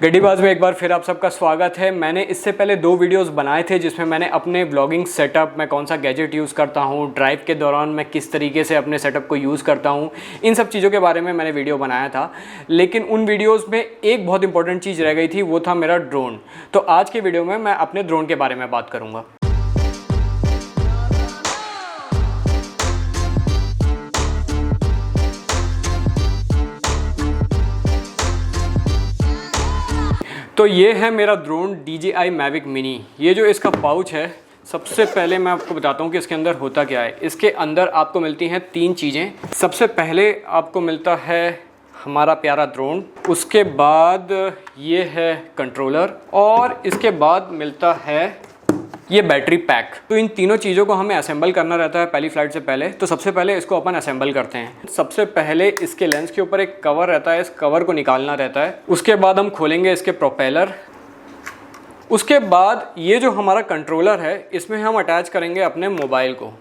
गड्डीबाज में एक बार फिर आप सबका स्वागत है। मैंने इससे पहले 2 वीडियोस बनाए थे जिसमें मैंने अपने व्लॉगिंग सेटअप में कौन सा गैजेट यूज़ करता हूँ, ड्राइव के दौरान मैं किस तरीके से अपने सेटअप को यूज़ करता हूँ, इन सब चीज़ों के बारे में मैंने वीडियो बनाया था। लेकिन उन वीडियोज़ में एक बहुत इंपॉर्टेंट चीज़ रह गई थी, वो था मेरा ड्रोन। तो आज के वीडियो में मैं अपने ड्रोन के बारे में बात करूँगा। तो ये है मेरा ड्रोन DJI Mavic Mini। ये जो इसका पाउच है, सबसे पहले मैं आपको बताता हूँ कि इसके अंदर होता क्या है। इसके अंदर आपको मिलती हैं 3 चीज़ें। सबसे पहले आपको मिलता है हमारा प्यारा ड्रोन, उसके बाद ये है कंट्रोलर और इसके बाद मिलता है ये बैटरी पैक। तो इन तीनों चीज़ों को हमें असेंबल करना रहता है पहली फ्लाइट से पहले। तो सबसे पहले इसको अपन असेंबल करते हैं। सबसे पहले इसके लेंस के ऊपर एक कवर रहता है, इस कवर को निकालना रहता है। उसके बाद हम खोलेंगे इसके प्रोपेलर। उसके बाद ये जो हमारा कंट्रोलर है, इसमें हम अटैच करेंगे अपने मोबाइल को।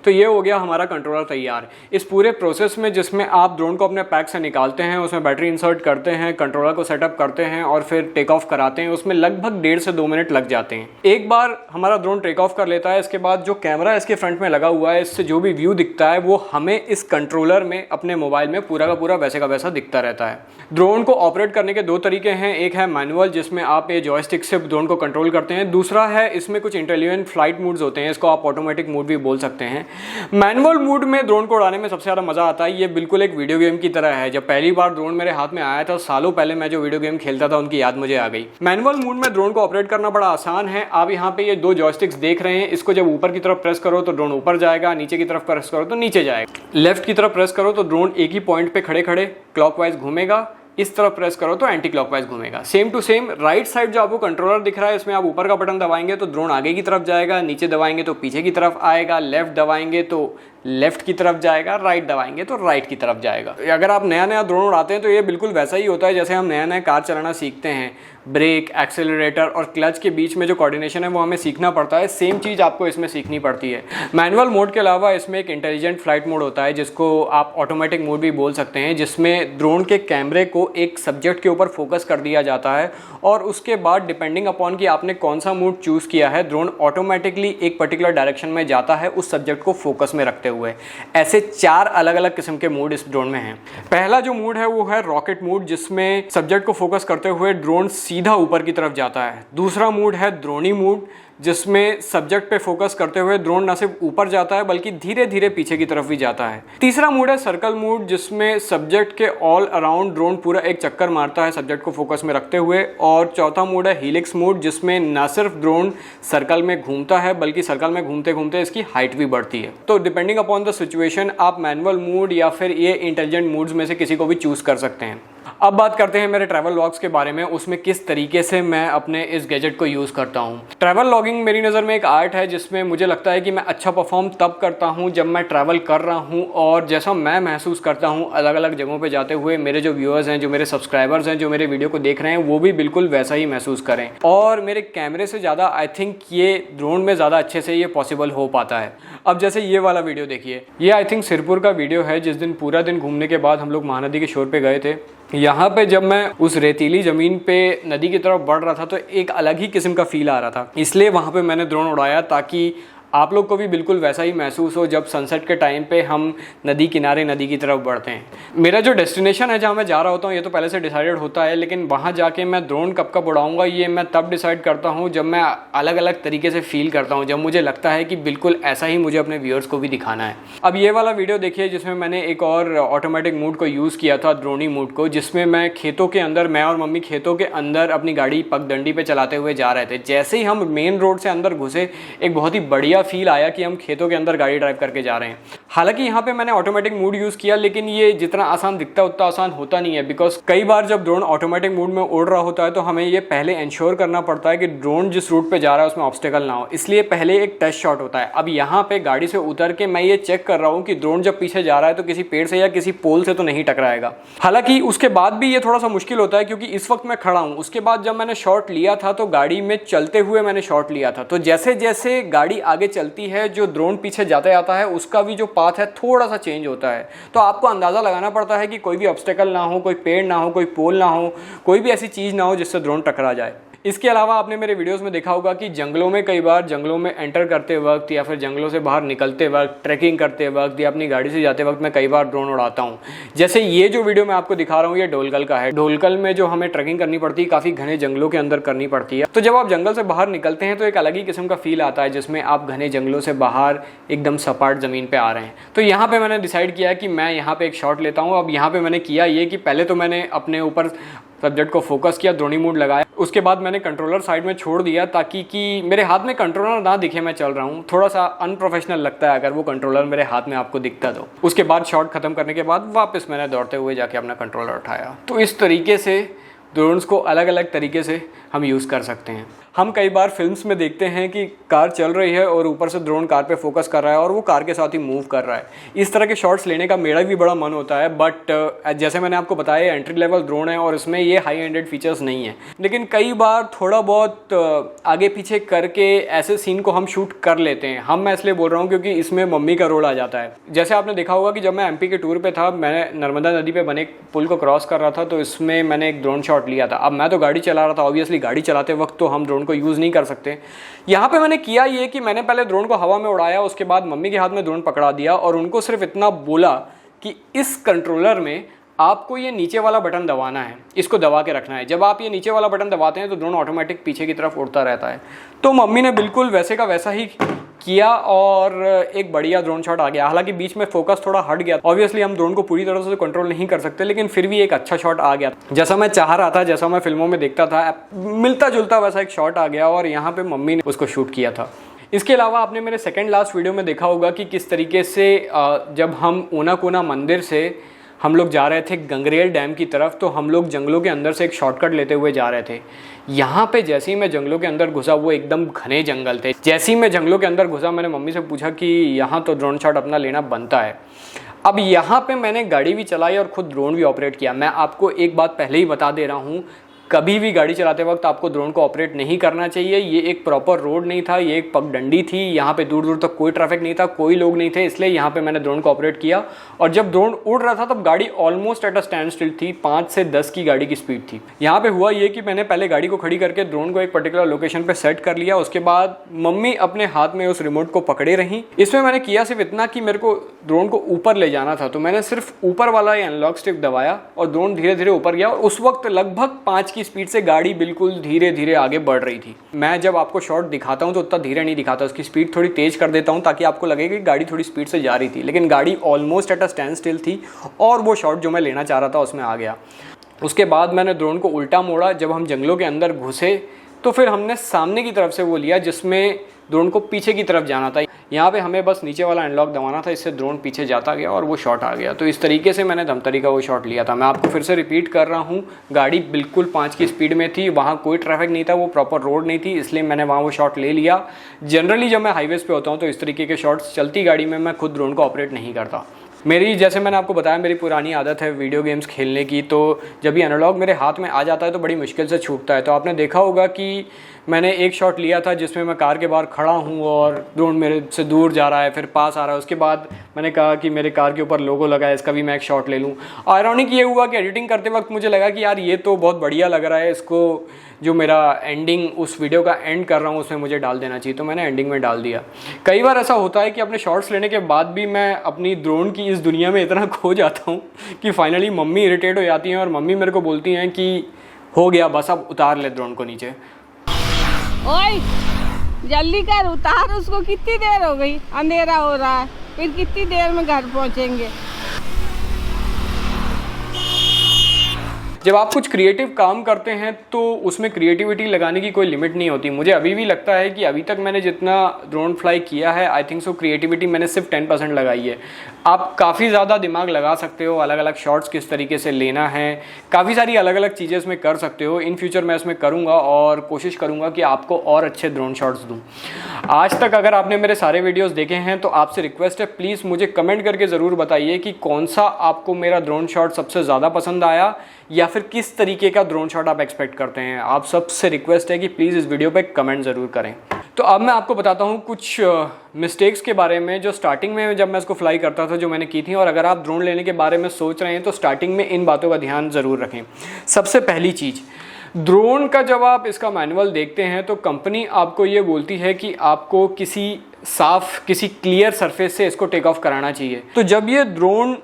तो ये हो गया हमारा कंट्रोलर तैयार। इस पूरे प्रोसेस में जिसमें आप ड्रोन को अपने पैक से निकालते हैं, उसमें बैटरी इंसर्ट करते हैं, कंट्रोलर को सेटअप करते हैं और फिर टेक ऑफ कराते हैं, उसमें लगभग 1.5 से 2 मिनट लग जाते हैं। एक बार हमारा ड्रोन टेक ऑफ कर लेता है, इसके बाद जो कैमरा इसके फ्रंट में लगा हुआ है, इससे जो भी व्यू दिखता है वो हमें इस कंट्रोलर में अपने मोबाइल में पूरा का पूरा वैसे का वैसा दिखता रहता है। ड्रोन को ऑपरेट करने के 2 तरीके हैं। एक है मैनुअल, जिसमें आप ये जॉयस्टिक से ड्रोन को कंट्रोल करते हैं। दूसरा है इसमें कुछ इंटेलिजेंट फ्लाइट मोड्स होते हैं, इसको आप ऑटोमेटिक मोड भी बोल सकते हैं। मैनुअल मोड में ड्रोन को उड़ाने में सबसे ज़्यादा मज़ा आता है। ये बिल्कुल एक वीडियो गेम की तरह है। जब पहली बार ड्रोन मेरे हाथ में आया था, सालों पहले मैं जो वीडियो गेम खेलता था उनकी याद मुझे आ गई। मैनुअल मोड में ड्रोन को ऑपरेट करना बड़ा आसान है। आप यहाँ पे ये 2 जॉयस्टिक्स देख रहे हैं, इसको जब ऊपर की तरफ प्रेस करो तो ड्रोन ऊपर जाएगा, नीचे की तरफ प्रेस करो तो नीचे जाएगा। लेफ्ट की तरफ प्रेस करो तो ड्रोन एक ही पॉइंट पे खड़े खड़े क्लॉकवाइज घूमेगा, इस तरफ प्रेस करो तो एंटी क्लॉकवाइज घूमेगा। Same to same right side जो आपको कंट्रोलर दिख रहा है, इसमें आप ऊपर का बटन दबाएंगे तो ड्रोन आगे की तरफ जाएगा, नीचे दबाएंगे तो पीछे की तरफ आएगा, लेफ्ट दबाएंगे तो लेफ्ट की तरफ जाएगा, राइट दबाएंगे तो राइट की तरफ जाएगा। अगर आप नया ड्रोन उड़ाते हैं तो ये बिल्कुल वैसा ही होता है जैसे हम नया कार चलाना सीखते हैं। ब्रेक, एक्सेलरेटर और क्लच के बीच में जो कोऑर्डिनेशन है वो हमें सीखना पड़ता है। सेम चीज़ आपको इसमें सीखनी पड़ती है। मैनुअल मोड के अलावा इसमें एक इंटेलिजेंट फ्लाइट मोड होता है, जिसको आप ऑटोमेटिक मोड भी बोल सकते हैं, जिसमें ड्रोन के कैमरे को एक सब्जेक्ट के ऊपर फोकस कर दिया जाता है और उसके बाद डिपेंडिंग अपॉन कि आपने कौन सा मोड चूज़ किया है, ड्रोन ऑटोमेटिकली एक पर्टिकुलर डायरेक्शन में जाता है उस सब्जेक्ट को फोकस में रखते हुए। ऐसे 4 अलग अलग किस्म के मोड इस ड्रोन में हैं। पहला जो मोड है वो है रॉकेट मोड, जिसमें सब्जेक्ट को फोकस करते हुए ड्रोन सीधा ऊपर की तरफ जाता है। दूसरा मोड है द्रोणी मोड, जिसमें सब्जेक्ट पे फोकस करते हुए ड्रोन न सिर्फ ऊपर जाता है बल्कि धीरे धीरे पीछे की तरफ भी जाता है। तीसरा मोड है सर्कल मोड, जिसमें सब्जेक्ट के ऑल अराउंड ड्रोन पूरा एक चक्कर मारता है सब्जेक्ट को फोकस में रखते हुए। और चौथा मोड है हीलिक्स मोड, जिसमें न सिर्फ ड्रोन सर्कल में घूमता है बल्कि सर्कल में घूमते घूमते इसकी हाइट भी बढ़ती है। तो डिपेंडिंग अपॉन द सिचुएशन आप मैनुअल मोड या फिर ये इंटेलिजेंट मोड्स में से किसी को भी चूज कर सकते हैं। अब बात करते हैं मेरे ट्रैवल व्लॉग्स के बारे में, उसमें किस तरीके से मैं अपने इस गैजेट को यूज़ करता हूँ। ट्रैवल व्लॉगिंग मेरी नज़र में एक आर्ट है, जिसमें मुझे लगता है कि मैं अच्छा परफॉर्म तब करता हूँ जब मैं ट्रैवल कर रहा हूँ और जैसा मैं महसूस करता हूँ अलग अलग जगहों पे जाते हुए, मेरे जो व्यूअर्स हैं, जो मेरे सब्सक्राइबर्स हैं, जो मेरे वीडियो को देख रहे हैं, वो भी बिल्कुल वैसा ही महसूस करें। और मेरे कैमरे से ज़्यादा आई थिंक ये ड्रोन में ज़्यादा अच्छे से ये पॉसिबल हो पाता है। अब जैसे ये वाला वीडियो देखिए, ये आई थिंक सिरपुर का वीडियो है, जिस दिन पूरा दिन घूमने के बाद हम लोग महानदी के शोर पे गए थे। यहाँ पे जब मैं उस रेतीली ज़मीन पे नदी की तरफ बढ़ रहा था तो एक अलग ही किस्म का फील आ रहा था, इसलिए वहाँ पे मैंने ड्रोन उड़ाया ताकि आप लोग को भी बिल्कुल वैसा ही महसूस हो जब सनसेट के टाइम पे हम नदी किनारे नदी की तरफ बढ़ते हैं। मेरा जो डेस्टिनेशन है जहाँ मैं जा रहा होता हूँ, ये तो पहले से डिसाइडेड होता है, लेकिन वहाँ जाके मैं ड्रोन कब कब उड़ाऊँगा ये मैं तब डिसाइड करता हूँ जब मैं अलग अलग तरीके से फील करता हूँ, जब मुझे लगता है कि बिल्कुल ऐसा ही मुझे अपने व्यूअर्स को भी दिखाना है। अब ये वाला वीडियो देखिए, जिसमें मैंने एक और ऑटोमेटिक मोड को यूज़ किया था, द्रोणी मोड को, जिसमें मैं खेतों के अंदर, मैं और मम्मी खेतों के अंदर अपनी गाड़ी पगडंडी पे चलाते हुए जा रहे थे। जैसे ही हम मेन रोड से अंदर घुसे, एक बहुत ही बढ़िया फील आया कि हम खेतों के अंदर गाड़ी ड्राइव करके जा रहे हैं। हालांकि यहाँ पे मैंने ऑटोमेटिक मोड यूज़ किया, लेकिन ये जितना आसान दिखता है उतना आसान होता नहीं है, बिकॉज कई बार जब ड्रोन ऑटोमेटिक मोड में उड़ रहा होता है तो हमें ये पहले इंश्योर करना पड़ता है कि ड्रोन जिस रूट पे जा रहा है उसमें ऑब्स्टेकल ना हो, इसलिए पहले एक टेस्ट शॉट होता है। अब यहाँ पे गाड़ी से उतर के मैं ये चेक कर रहा हूँ कि ड्रोन जब पीछे जा रहा है तो किसी पेड़ से या किसी पोल से तो नहीं टकराएगा। हालांकि उसके बाद भी ये थोड़ा सा मुश्किल होता है क्योंकि इस वक्त मैं खड़ा हूँ। उसके बाद जब मैंने शॉट लिया था तो गाड़ी में चलते हुए मैंने शॉट लिया था, तो जैसे जैसे गाड़ी आगे चलती है, जो ड्रोन पीछे जाता जाता है उसका भी जो पाथ है थोड़ा सा चेंज होता है। तो आपको अंदाज़ा लगाना पड़ता है कि कोई भी ऑब्स्टेकल ना हो, कोई पेड़ ना हो, कोई पोल ना हो, कोई भी ऐसी चीज़ ना हो जिससे ड्रोन टकरा जाए। इसके अलावा आपने मेरे वीडियोस में देखा होगा कि जंगलों में कई बार जंगलों में एंटर करते वक्त या फिर जंगलों से बाहर निकलते वक्त, ट्रैकिंग करते वक्त या अपनी गाड़ी से जाते वक्त मैं कई बार ड्रोन उड़ाता हूँ। जैसे ये जो वीडियो मैं आपको दिखा रहा हूँ ये ढोलकल का है। ढोलकल में जो हमें ट्रैकिंग करनी पड़ती है काफ़ी घने जंगलों के अंदर करनी पड़ती है। तो जब आप जंगल से बाहर निकलते हैं तो एक अलग ही किस्म का फील आता है जिसमें आप घने जंगलों से बाहर एकदम सपाट ज़मीन पर आ रहे हैं। तो यहाँ पर मैंने डिसाइड किया कि मैं यहाँ पर एक शॉट लेता हूँ। अब यहाँ पर मैंने किया ये कि पहले तो मैंने अपने ऊपर सब्जेक्ट को फोकस किया, ड्रोनी मोड लगाया, उसके बाद मैंने कंट्रोलर साइड में छोड़ दिया ताकि कि मेरे हाथ में कंट्रोलर ना दिखे मैं चल रहा हूँ। थोड़ा सा अनप्रोफेशनल लगता है अगर वो कंट्रोलर मेरे हाथ में आपको दिखता तो। उसके बाद शॉट खत्म करने के बाद वापस मैंने दौड़ते हुए जाके अपना कंट्रोलर उठाया। तो इस तरीके से ड्रोन्स को अलग अलग तरीके से हम यूज़ कर सकते हैं। हम कई बार फिल्म्स में देखते हैं कि कार चल रही है और ऊपर से ड्रोन कार पे फोकस कर रहा है और वो कार के साथ ही मूव कर रहा है। इस तरह के शॉट्स लेने का मेरा भी बड़ा मन होता है, बट जैसे मैंने आपको बताया एंट्री लेवल ड्रोन है और इसमें ये हाई एंडेड फीचर्स नहीं है। लेकिन कई बार थोड़ा बहुत आगे पीछे करके ऐसे सीन को हम शूट कर लेते हैं। मैं इसलिए बोल रहा हूँ क्योंकि इसमें मम्मी का रोल आ जाता है। जैसे आपने देखा होगा कि जब मैं MP के टूर पर था, मैं नर्मदा नदी पर बने पुल को क्रॉस कर रहा था, तो इसमें मैंने एक ड्रोन शॉट लिया था। अब मैं तो गाड़ी चला रहा था, ऑब्वियसली गाड़ी चलाते वक्त तो हम ड्रोन को यूज़ नहीं कर सकते। यहाँ पे मैंने किया ये कि मैंने पहले ड्रोन को हवा में उड़ाया, उसके बाद मम्मी के हाथ में ड्रोन पकड़ा दिया और उनको सिर्फ इतना बोला कि इस कंट्रोलर में आपको ये नीचे वाला बटन दबाना है, इसको दबा के रखना है। जब आप ये नीचे वाला बटन दबाते हैं तो ड्रोन ऑटोमेटिक पीछे की तरफ उड़ता रहता है। तो मम्मी ने बिल्कुल वैसे का वैसा ही किया और एक बढ़िया ड्रोन शॉट आ गया। हालांकि बीच में फोकस थोड़ा हट गया, ऑब्वियसली हम ड्रोन को पूरी तरह से कंट्रोल नहीं कर सकते, लेकिन फिर भी एक अच्छा शॉट आ गया जैसा मैं चाह रहा था, जैसा मैं फिल्मों में देखता था, मिलता जुलता वैसा एक शॉट आ गया और यहाँ पे मम्मी ने उसको शूट किया था। इसके अलावा आपने मेरे सेकेंड लास्ट वीडियो में देखा होगा कि किस तरीके से जब हम ऊना कोना मंदिर से हम लोग जा रहे थे गंगरेल डैम की तरफ, तो हम लोग जंगलों के अंदर से एक शॉर्टकट लेते हुए जा रहे थे। यहाँ पे जैसे ही मैं जंगलों के अंदर घुसा, वो एकदम घने जंगल थे। जैसे ही मैं जंगलों के अंदर घुसा, मैंने मम्मी से पूछा कि यहाँ तो ड्रोन शॉट अपना लेना बनता है। अब यहाँ पे मैंने गाड़ी भी चलाई और खुद ड्रोन भी ऑपरेट किया। मैं आपको एक बात पहले ही बता दे रहा हूँ, कभी भी गाड़ी चलाते वक्त आपको ड्रोन को ऑपरेट नहीं करना चाहिए। ये एक प्रॉपर रोड नहीं था, ये एक पगडंडी थी। यहाँ पे दूर दूर तक कोई ट्रैफिक नहीं था, कोई लोग नहीं थे, इसलिए यहाँ पे मैंने ड्रोन को ऑपरेट किया। और जब ड्रोन उड़ रहा था तब गाड़ी almost at a stand still थी, 5 से 10 की गाड़ी की स्पीड थी। यहाँ पे हुआ ये कि मैंने पहले गाड़ी को खड़ी करके ड्रोन को एक पर्टिकुलर लोकेशन पे सेट कर लिया। उसके बाद मम्मी अपने हाथ में उस रिमोट को पकड़े रही। इसमें मैंने किया सिर्फ इतना कि मेरे को ड्रोन को ऊपर ले जाना था, तो मैंने सिर्फ ऊपर वाला एनालॉग स्टिक दबाया और ड्रोन धीरे धीरे ऊपर गया। और उस वक्त लगभग 5 की स्पीड से गाड़ी बिल्कुल धीरे धीरे आगे बढ़ रही थी। मैं जब आपको शॉट दिखाता हूं तो उतना धीरे नहीं दिखाता, उसकी स्पीड थोड़ी तेज कर देता हूं ताकि आपको लगे कि गाड़ी थोड़ी स्पीड से जा रही थी, लेकिन गाड़ी almost at a stand still थी और वो शॉट जो मैं लेना चाह रहा था उसमें आ गया। उसके बाद मैंने ड्रोन को उल्टा मोड़ा। जब हम जंगलों के अंदर घुसे तो फिर हमने सामने की तरफ से वो लिया जिसमें ड्रोन को पीछे की तरफ जाना था। यहाँ पे हमें बस नीचे वाला एनालॉग दबाना था, इससे ड्रोन पीछे जाता गया और वो शॉट आ गया। तो इस तरीके से मैंने धमतरी का वो शॉट लिया था। मैं आपको फिर से रिपीट कर रहा हूँ, गाड़ी बिल्कुल 5 की स्पीड में थी, वहाँ कोई ट्रैफिक नहीं था, वो प्रॉपर रोड नहीं थी, इसलिए मैंने वहाँ वो शॉट ले लिया। जनरली जब मैं हाईवेज़ पे होता हूँ तो इस तरीके के शॉट्स चलती गाड़ी में मैं खुद ड्रोन को ऑपरेट नहीं करता। मेरी, जैसे मैंने आपको बताया, मेरी पुरानी आदत है वीडियो गेम्स खेलने की, तो जब ये एनालॉग मेरे हाथ में आ जाता है तो बड़ी मुश्किल से छूटता है। तो आपने देखा होगा कि मैंने एक शॉट लिया था जिसमें मैं कार के बाहर खड़ा हूँ और ड्रोन मेरे से दूर जा रहा है, फिर पास आ रहा है। उसके बाद मैंने कहा कि मेरे कार के ऊपर लोगो लगा है, इसका भी मैं एक शॉट ले लूँ। आयरॉनिक ये हुआ कि एडिटिंग करते वक्त मुझे लगा कि यार ये तो बहुत बढ़िया लग रहा है, इसको जो मेरा एंडिंग उस वीडियो का एंड कर रहा हूँ उसमें मुझे डाल देना चाहिए, तो मैंने एंडिंग में डाल दिया। कई बार ऐसा होता है कि अपने शॉट्स लेने के बाद भी मैं अपनी ड्रोन की इस दुनिया में इतना खो जाता हूँ कि फाइनली मम्मी इरिटेट हो जाती हैं और मम्मी मेरे को बोलती हैं कि हो गया बस, अब उतार ले ड्रोन को नीचे। ओए जल्दी कर, उतार उसको। कितनी देर हो गई, अंधेरा हो रहा है, फिर कितनी देर में घर पहुँचेंगे। जब आप कुछ क्रिएटिव काम करते हैं तो उसमें क्रिएटिविटी लगाने की कोई लिमिट नहीं होती। मुझे अभी भी लगता है कि अभी तक मैंने जितना ड्रोन फ्लाई किया है, आई थिंक सो क्रिएटिविटी मैंने सिर्फ 10% लगाई है। आप काफ़ी ज़्यादा दिमाग लगा सकते हो, अलग अलग शॉट्स किस तरीके से लेना है, काफ़ी सारी अलग अलग चीज़ें इसमें कर सकते हो। इन फ्यूचर मैं इसमें करूँगा और कोशिश करूँगा कि आपको और अच्छे ड्रोन शॉट्स दूँ। आज तक अगर आपने मेरे सारे वीडियोज़ देखे हैं तो आपसे रिक्वेस्ट है, प्लीज़ मुझे कमेंट करके ज़रूर बताइए कि कौन सा आपको मेरा ड्रोन शॉट सबसे ज़्यादा पसंद आया या फिर किस तरीके का ड्रोन शॉट आप एक्सपेक्ट करते हैं। आप सबसे रिक्वेस्ट है कि प्लीज़ इस वीडियो पे कमेंट ज़रूर करें। तो अब मैं आपको बताता हूँ कुछ मिस्टेक्स के बारे में जो स्टार्टिंग में जब मैं इसको फ्लाई करता था जो मैंने की थी, और अगर आप ड्रोन लेने के बारे में सोच रहे हैं तो स्टार्टिंग में इन बातों का ध्यान ज़रूर रखें। सबसे पहली चीज़, ड्रोन का जब आप इसका मैनुअल देखते हैं तो कंपनी आपको ये बोलती है कि आपको किसी साफ, किसी क्लियर सरफेस से इसको टेक ऑफ कराना चाहिए। तो जब ये ड्रोन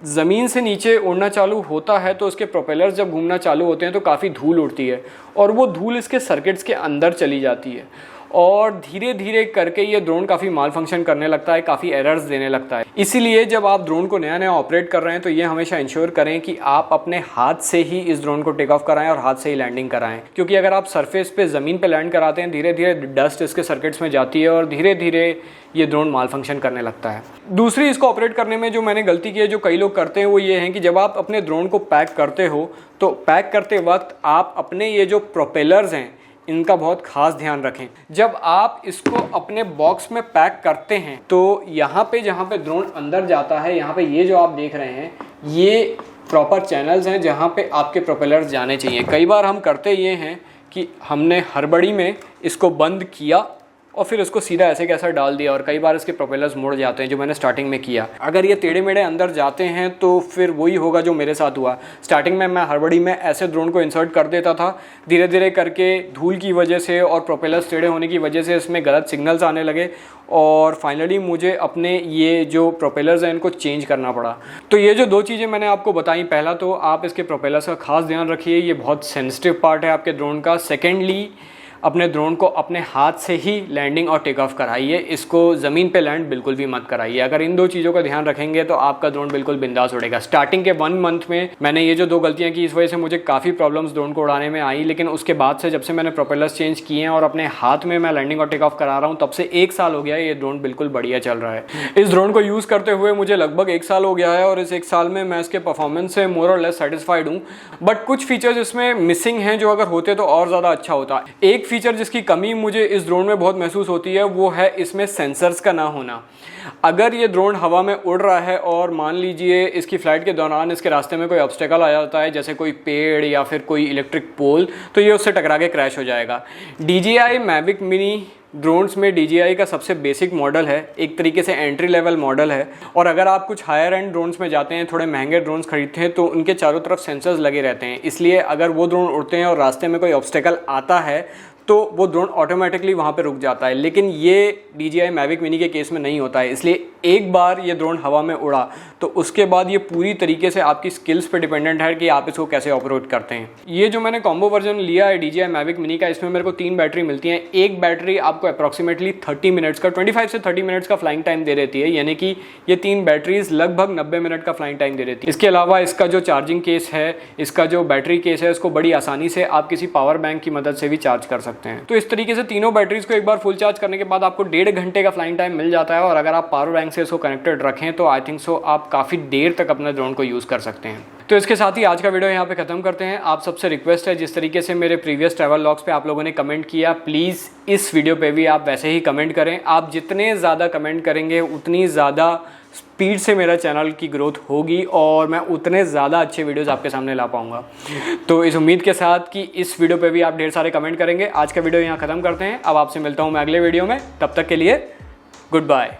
ज़मीन से नीचे उड़ना चालू होता है तो उसके प्रोपेलर्स जब घूमना चालू होते हैं तो काफ़ी धूल उड़ती है, और वो धूल इसके सर्किट्स के अंदर चली जाती है, और धीरे धीरे करके ये ड्रोन काफ़ी माल फंक्शन करने लगता है, काफ़ी एरर्स देने लगता है। इसीलिए जब आप ड्रोन को नया नया ऑपरेट कर रहे हैं तो ये हमेशा इंश्योर करें कि आप अपने हाथ से ही इस ड्रोन को टेक ऑफ कराएं और हाथ से ही लैंडिंग कराएं, क्योंकि अगर आप सरफेस पे ज़मीन पे लैंड कराते हैं धीरे धीरे डस्ट इसके सर्किट्स में जाती है और धीरे धीरे ये ड्रोन माल फंक्शन करने लगता है। दूसरी इसको ऑपरेट करने में जो मैंने गलती की है, जो कई लोग करते हैं, वो ये है कि जब आप अपने ड्रोन को पैक करते हो तो पैक करते वक्त आप अपने ये जो प्रोपेलर्स हैं इनका बहुत खास ध्यान रखें। जब आप इसको अपने बॉक्स में पैक करते हैं तो यहाँ पे जहाँ पे ड्रोन अंदर जाता है, यहाँ पे ये जो आप देख रहे हैं ये प्रॉपर चैनल्स हैं जहाँ पे आपके प्रोपेलर्स जाने चाहिए। कई बार हम करते ये हैं कि हमने हड़बड़ी में इसको बंद किया और फिर उसको सीधा ऐसे कैसा डाल दिया, और कई बार इसके प्रोपेलर्स मुड़ जाते हैं, जो मैंने स्टार्टिंग में किया। अगर ये टेढ़े मेढ़े अंदर जाते हैं तो फिर वही होगा जो मेरे साथ हुआ। स्टार्टिंग में मैं हड़बड़ी में ऐसे ड्रोन को इंसर्ट कर देता था, धीरे धीरे करके धूल की वजह से और प्रोपेलर्स टेढ़े होने की वजह से इसमें गलत सिग्नल्स आने लगे, और फाइनली मुझे अपने ये जो प्रोपेलर्स हैं इनको चेंज करना पड़ा। तो ये जो दो चीज़ें मैंने आपको बताई, पहला तो आप इसके प्रोपेलर्स का खास ध्यान रखिए, ये बहुत सेंसिटिव पार्ट है आपके ड्रोन का। सेकेंडली, अपने ड्रोन को अपने हाथ से ही लैंडिंग और टेक ऑफ कराइए, इसको ज़मीन पे लैंड बिल्कुल भी मत कराइए। अगर इन दो चीज़ों का ध्यान रखेंगे तो आपका ड्रोन बिल्कुल बिंदास उड़ेगा। स्टार्टिंग के 1 मंथ में मैंने ये जो 2 गलतियां की, इस वजह से मुझे काफ़ी प्रॉब्लम्स ड्रोन को उड़ाने में आई, लेकिन उसके बाद से जब से मैंने प्रोपेलर्स चेंज किए हैं और अपने हाथ में मैं लैंडिंग और टेक ऑफ करा रहा हूँ, तब से 1 साल हो गया है, ये ड्रोन बिल्कुल बढ़िया चल रहा है। इस ड्रोन को यूज़ करते हुए मुझे लगभग 1 साल हो गया है, और इस 1 साल में मैं इसके परफॉर्मेंस से मोर और लेस सेटिस्फाइड हूँ। बट कुछ फीचर्स इसमें मिसिंग हैं जो अगर होते तो और ज़्यादा अच्छा होता। एक फीचर जिसकी कमी मुझे इस ड्रोन में बहुत महसूस होती है वो है इसमें सेंसर्स का ना होना। अगर ये ड्रोन हवा में उड़ रहा है और मान लीजिए इसकी फ़्लाइट के दौरान इसके रास्ते में कोई ऑब्स्टेकल आ जाता है, जैसे कोई पेड़ या फिर कोई इलेक्ट्रिक पोल, तो ये उससे टकरा के क्रैश हो जाएगा। DJI मैविक मिनी ड्रोन्स में DJI का सबसे बेसिक मॉडल है, एक तरीके से एंट्री लेवल मॉडल है, और अगर आप कुछ हायर एंड ड्रोन्स में जाते हैं, थोड़े महंगे ड्रोन्स खरीदते हैं, तो उनके चारों तरफ सेंसर्स लगे रहते हैं। इसलिए अगर वो ड्रोन उड़ते हैं और रास्ते में कोई ऑब्स्टेकल आता है तो वो ड्रोन ऑटोमेटिकली वहाँ पे रुक जाता है, लेकिन ये DJI मैविक मिनी के केस में नहीं होता है। इसलिए एक बार ये ड्रोन हवा में उड़ा तो उसके बाद ये पूरी तरीके से आपकी स्किल्स पे डिपेंडेंट है कि आप इसको कैसे ऑपरेट करते हैं। ये जो मैंने कॉम्बो वर्जन लिया है DJI मैविक मिनी का, इसमें मेरे को 3 बैटरी मिलती हैं। एक बैटरी आपको अप्रॉक्सीमेटली 30 मिनट्स का, 25 से 30 मिनट्स का फ्लाइंग टाइम दे देती है, यानी कि ये 3 बैटरीज लगभग 90 मिनट का फ्लाइंग टाइम दे देती है। इसके अलावा इसका जो चार्जिंग केस है, इसका जो बैटरी केस है, उसको बड़ी आसानी से आप किसी पावर बैंक की मदद से भी चार्ज कर सकते हैं। तो इस तरीके से तीनों बैटरीज को एक बार फुल चार्ज करने के बाद आपको 1.5 घंटे का फ्लाइंग टाइम मिल जाता है, और अगर आप पावर बैंक से इसको कनेक्टेड रखें तो आई थिंक सो आप काफ़ी देर तक अपने ड्रोन को यूज़ कर सकते हैं। तो इसके साथ ही आज का वीडियो यहाँ पे ख़त्म करते हैं। आप सबसे रिक्वेस्ट है, जिस तरीके से मेरे प्रीवियस ट्रैवल लॉग्स पे आप लोगों ने कमेंट किया, प्लीज़ इस वीडियो पे भी आप वैसे ही कमेंट करें। आप जितने ज़्यादा कमेंट करेंगे उतनी ज़्यादा स्पीड से मेरा चैनल की ग्रोथ होगी और मैं उतने ज़्यादा अच्छे वीडियोस आपके सामने ला पाऊंगा। तो इस उम्मीद के साथ कि इस वीडियो पे भी आप ढेर सारे कमेंट करेंगे, आज का वीडियो यहाँ ख़त्म करते हैं। अब आपसे मिलता हूँ मैं अगले वीडियो में, तब तक के लिए गुड बाय।